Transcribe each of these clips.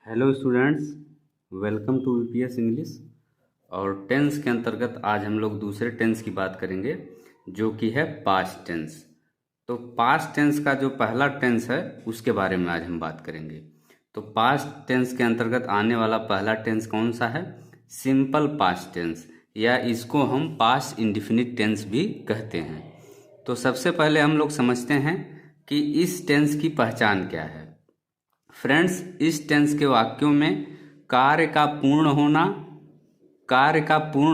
Hello students, welcome to VPS English. और tense के अंतर्गत आज हम लोग दूसरे टेंस की बात करेंगे जो कि है पास्ट टेंस। तो पास्ट टेंस का जो पहला टेंस है उसके बारे में आज हम बात करेंगे। तो पास्ट टेंस के अंतर्गत आने वाला पहला टेंस कौन सा है? सिंपल पास्ट टेंस, या इसको हम पास्ट इंडिफिनिट टेंस भी कहते हैं। तो सबसे पहले हम लोग समझते हैं कि इस टेंस की पहचान क्या है। फ्रेंड्स, इस टेंस के वाक्यों में कार्य का पूर्ण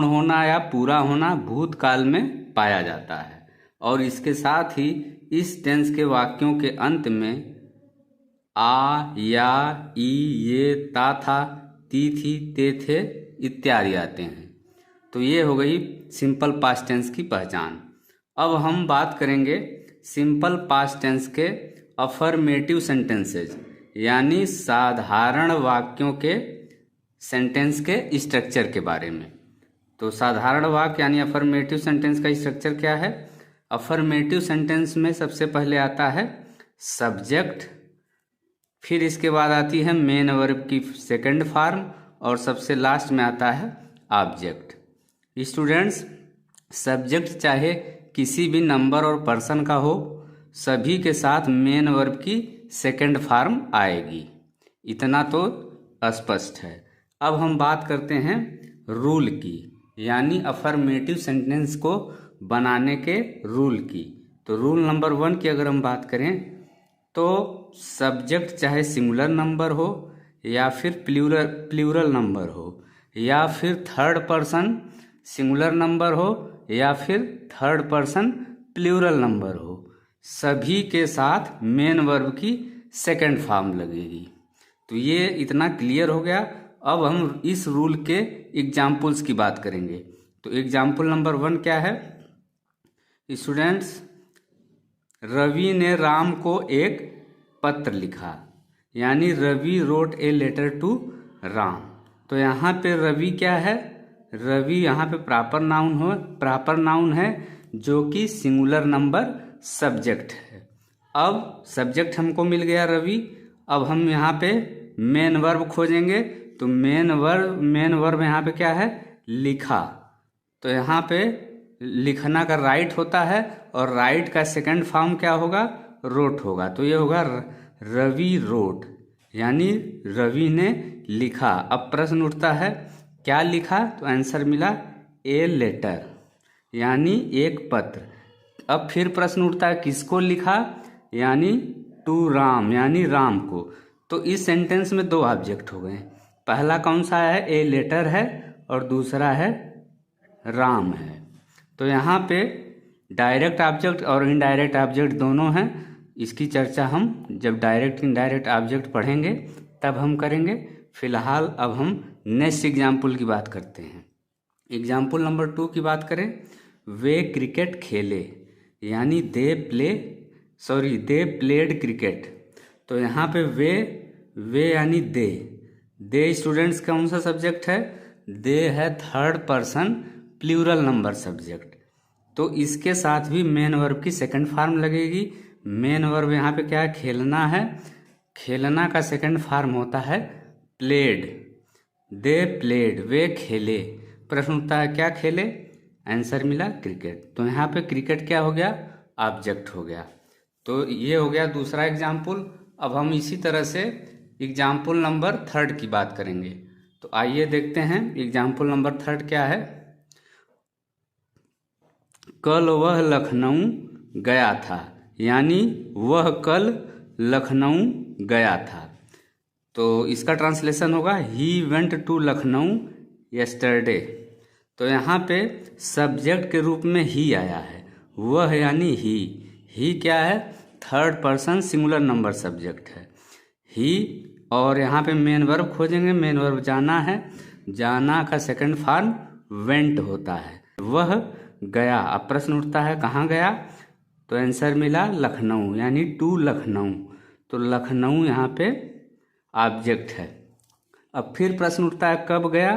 होना या पूरा होना भूतकाल में पाया जाता है, और इसके साथ ही इस टेंस के वाक्यों के अंत में आ, या, ई, ये, ता, था, ती, थी, ते, थे इत्यादि आते हैं। तो ये हो गई सिंपल पास्ट टेंस की पहचान। अब हम बात करेंगे सिंपल पास्ट टेंस के अफर्मेटिव सेंटेंसेज, यानी साधारण वाक्यों के सेंटेंस के स्ट्रक्चर के बारे में। तो साधारण वाक्य यानी अफर्मेटिव सेंटेंस का स्ट्रक्चर क्या है? अफर्मेटिव सेंटेंस में सबसे पहले आता है सब्जेक्ट, फिर इसके बाद आती है मेन वर्ब की सेकंड फॉर्म, और सबसे लास्ट में आता है ऑब्जेक्ट। स्टूडेंट्स, सब्जेक्ट चाहे किसी भी नंबर और पर्सन का हो, सभी के साथ मेन वर्ब की सेकंड फॉर्म आएगी, इतना तो स्पष्ट है। अब हम बात करते हैं रूल की, यानी अफर्मेटिव सेंटेंस को बनाने के रूल की। तो रूल नंबर 1 की अगर हम बात करें तो सब्जेक्ट चाहे सिंगुलर नंबर हो या फिर प्लूरल नंबर हो, या फिर थर्ड पर्सन सिंगुलर नंबर हो या फिर थर्ड पर्सन प्लूरल नंबर हो, सभी के साथ मेन वर्ब की सेकंड फॉर्म लगेगी। तो ये इतना क्लियर हो गया। अब हम इस रूल के एग्जाम्पल्स की बात करेंगे। तो एग्जाम्पल नंबर 1 क्या है? स्टूडेंट्स, रवि ने राम को एक पत्र लिखा, यानी Ravi wrote a letter to Ram. तो यहाँ पे रवि क्या है? रवि यहाँ पे प्रॉपर नाउन है जो कि सिंगुलर नंबर सब्जेक्ट है। अब सब्जेक्ट हमको मिल गया रवि। अब हम यहाँ पे मेन वर्ब खोजेंगे। तो मेन वर्ब यहाँ पे क्या है? लिखा। तो यहाँ पे लिखना का राइट होता है, और राइट का सेकंड फॉर्म क्या होगा? रोट होगा। तो ये होगा रवि रोट, यानी रवि ने लिखा। अब प्रश्न उठता है क्या लिखा? तो आंसर मिला ए लेटर, यानी एक पत्र। अब फिर प्रश्न उठता है किसको लिखा? यानी टू राम, यानी राम को। तो इस सेंटेंस में दो ऑब्जेक्ट हो गए। पहला कौन सा है? ए लेटर है, और दूसरा है राम है। तो यहाँ पे डायरेक्ट ऑब्जेक्ट और इनडायरेक्ट ऑब्जेक्ट दोनों हैं। इसकी चर्चा हम जब डायरेक्ट इनडायरेक्ट ऑब्जेक्ट पढ़ेंगे तब हम करेंगे। फिलहाल अब हम नेक्स्ट एग्जाम्पल की बात करते हैं। एग्जाम्पल नंबर 2 की बात करें, वे क्रिकेट खेले, यानी दे प्लेड क्रिकेट। तो यहाँ पे वे यानी दे स्टूडेंट्स कौन सा सब्जेक्ट है? दे है third person plural number subject. तो इसके साथ भी मेन वर्ब की सेकंड फॉर्म लगेगी। मेन वर्ब यहाँ पे क्या है? खेलना है। खेलना का सेकंड फॉर्म होता है प्लेड। दे प्लेड, वे खेले। प्रश्न उठता है क्या खेले? आंसर मिला क्रिकेट। तो यहाँ पे क्रिकेट क्या हो गया? ऑब्जेक्ट हो गया। तो ये हो गया दूसरा एग्जाम्पल। अब हम इसी तरह से एग्जाम्पल नंबर 3 की बात करेंगे। तो आइए देखते हैं एग्जाम्पल नंबर 3 क्या है। कल वह लखनऊ गया था, यानी वह कल लखनऊ गया था। तो इसका ट्रांसलेशन होगा he went to Lucknow yesterday. तो यहाँ पे सब्जेक्ट के रूप में ही आया है। वह यानी ही क्या है? Third person singular number subject है ही। और यहाँ पे मेन वर्ब खोजेंगे। मेन वर्ब जाना है। जाना का सेकंड फॉर्म वेंट होता है। वह गया। अब प्रश्न उठता है कहाँ गया? तो आंसर मिला लखनऊ, यानी टू लखनऊ। तो लखनऊ यहाँ पे ऑब्जेक्ट है। अब फिर प्रश्न उठता है कब गया?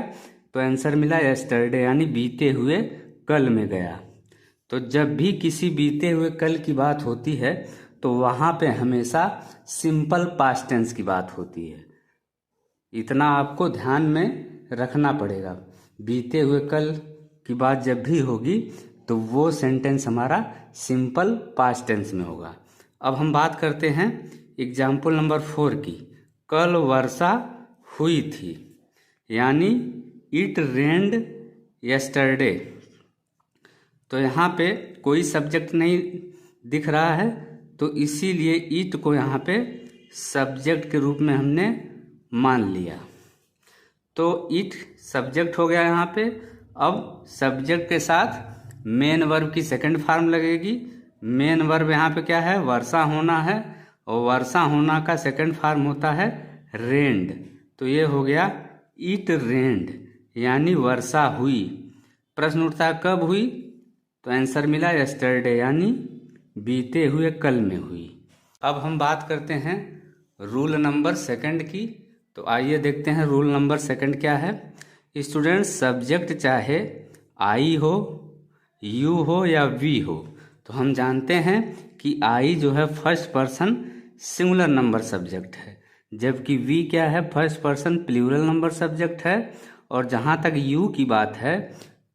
तो आंसर मिला यस्टरडे, यानी बीते हुए कल में गया। तो जब भी किसी बीते हुए कल की बात होती है तो वहाँ पे हमेशा सिंपल पास्ट टेंस की बात होती है। इतना आपको ध्यान में रखना पड़ेगा। बीते हुए कल की बात जब भी होगी तो वो सेंटेंस हमारा सिंपल पास्ट टेंस में होगा। अब हम बात करते हैं एग्जाम्पल नंबर 4 की। कल वर्षा हुई थी, यानी इट रेन्ड यस्टरडे। तो यहाँ पे कोई सब्जेक्ट नहीं दिख रहा है, तो इसीलिए इट को यहाँ पे सब्जेक्ट के रूप में हमने मान लिया। तो इट सब्जेक्ट हो गया यहाँ पे। अब सब्जेक्ट के साथ मेन वर्ब की सेकंड फॉर्म लगेगी। मेन वर्ब यहाँ पे क्या है? वर्षा होना है, और वर्षा होना का सेकंड फॉर्म होता है रेन्ड। तो ये हो गया इट रेन्ड, यानी वर्षा हुई। प्रश्न उठता है कब हुई? तो आंसर मिला यस्टरडे, यानी बीते हुए कल में हुई। अब हम बात करते हैं रूल नंबर 2 की। तो आइए देखते हैं रूल नंबर 2 क्या है। स्टूडेंट, सब्जेक्ट चाहे आई हो, यू हो या वी हो, तो हम जानते हैं कि आई जो है first person singular number subject है, जबकि वी क्या है? First person plural number subject है। और जहाँ तक यू की बात है,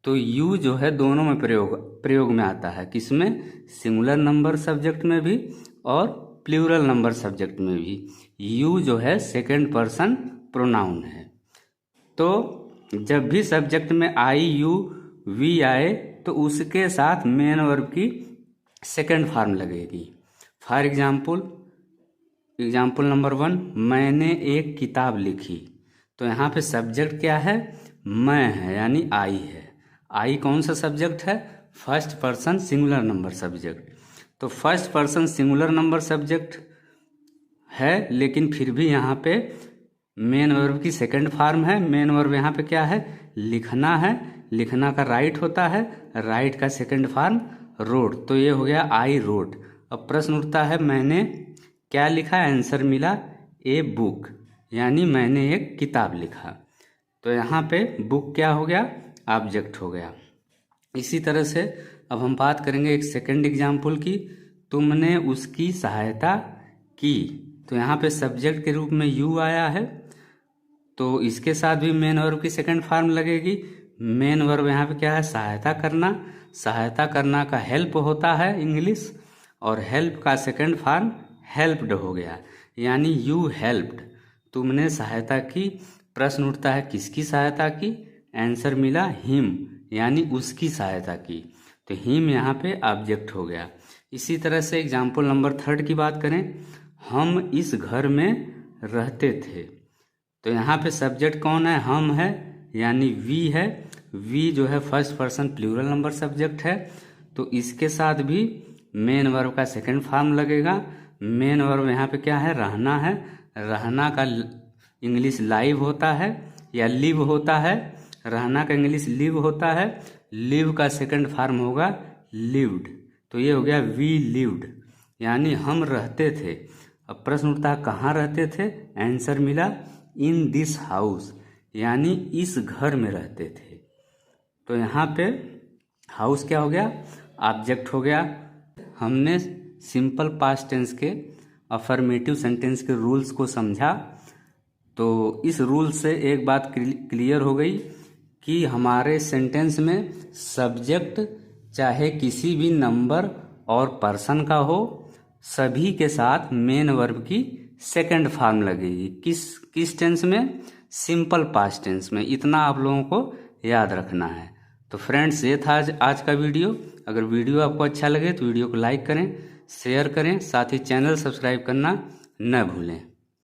तो यू जो है दोनों में प्रयोग में आता है। किसमें? सिंगुलर नंबर सब्जेक्ट में भी और प्लूरल नंबर सब्जेक्ट में भी। यू जो है सेकंड पर्सन प्रोनाउन है। तो जब भी सब्जेक्ट में आई, यू, वी आए, तो उसके साथ मेन वर्ब की सेकंड फॉर्म लगेगी। फॉर एग्जाम्पल नंबर 1, मैंने एक किताब लिखी। तो यहाँ पे सब्जेक्ट क्या है? मैं है, यानी आई है। आई कौन सा सब्जेक्ट है? First person singular number subject. तो first person singular number subject है, लेकिन फिर भी यहाँ पे मेन वर्ब की सेकंड फॉर्म है। मेन वर्ब यहाँ पे क्या है? लिखना है। लिखना का राइट होता है, राइट का सेकंड फॉर्म रोट। तो ये हो गया आई रोट। अब प्रश्न उठता है मैंने क्या लिखा? आंसर मिला ए बुक, यानी मैंने एक किताब लिखा। तो यहाँ पे बुक क्या हो गया? ऑब्जेक्ट हो गया। इसी तरह से अब हम बात करेंगे एक सेकंड एग्जाम्पल की। तुमने उसकी सहायता की। तो यहाँ पे सब्जेक्ट के रूप में यू आया है, तो इसके साथ भी मेन वर्ब की सेकंड फॉर्म लगेगी। मेन वर्ब यहाँ पे क्या है? सहायता करना। सहायता करना का हेल्प होता है इंग्लिश, और हेल्प का सेकंड फॉर्म हेल्प्ड हो गया, यानी यू हेल्प्ड। तुमने सहायता की। प्रश्न उठता है किसकी सहायता की? आंसर मिला हिम, यानी उसकी सहायता की। तो हिम यहाँ पे ऑब्जेक्ट हो गया। इसी तरह से एग्जाम्पल नंबर 3 की बात करें, हम इस घर में रहते थे। तो यहाँ पे सब्जेक्ट कौन है? हम है, यानी वी है। वी जो है first person plural number subject है, तो इसके साथ भी मेन वर्ब का सेकंड फॉर्म लगेगा। मेन वर्ब यहाँ पे क्या है? रहना है। रहना का इंग्लिश लाइव होता है या लिव होता है। रहना का इंग्लिश लिव होता है। लिव का सेकंड फॉर्म होगा लिव्ड। तो ये हो गया वी लिव्ड, यानी हम रहते थे। अब प्रश्न उठता है कहाँ रहते थे? आंसर मिला इन दिस हाउस, यानी इस घर में रहते थे। तो यहाँ पे हाउस क्या हो गया? ऑब्जेक्ट हो गया। हमने सिंपल पास्ट टेंस के अफर्मेटिव सेंटेंस के रूल्स को समझा। तो इस रूल से एक बात क्लियर हो गई कि हमारे सेंटेंस में सब्जेक्ट चाहे किसी भी नंबर और पर्सन का हो, सभी के साथ मेन वर्ब की सेकंड फॉर्म लगेगी। किस टेंस में? सिंपल पास्ट टेंस में। इतना आप लोगों को याद रखना है। तो फ्रेंड्स, ये था आज का वीडियो। अगर वीडियो आपको अच्छा लगे तो वीडियो को लाइक करें, शेयर करें, साथ ही चैनल सब्सक्राइब करना न भूलें।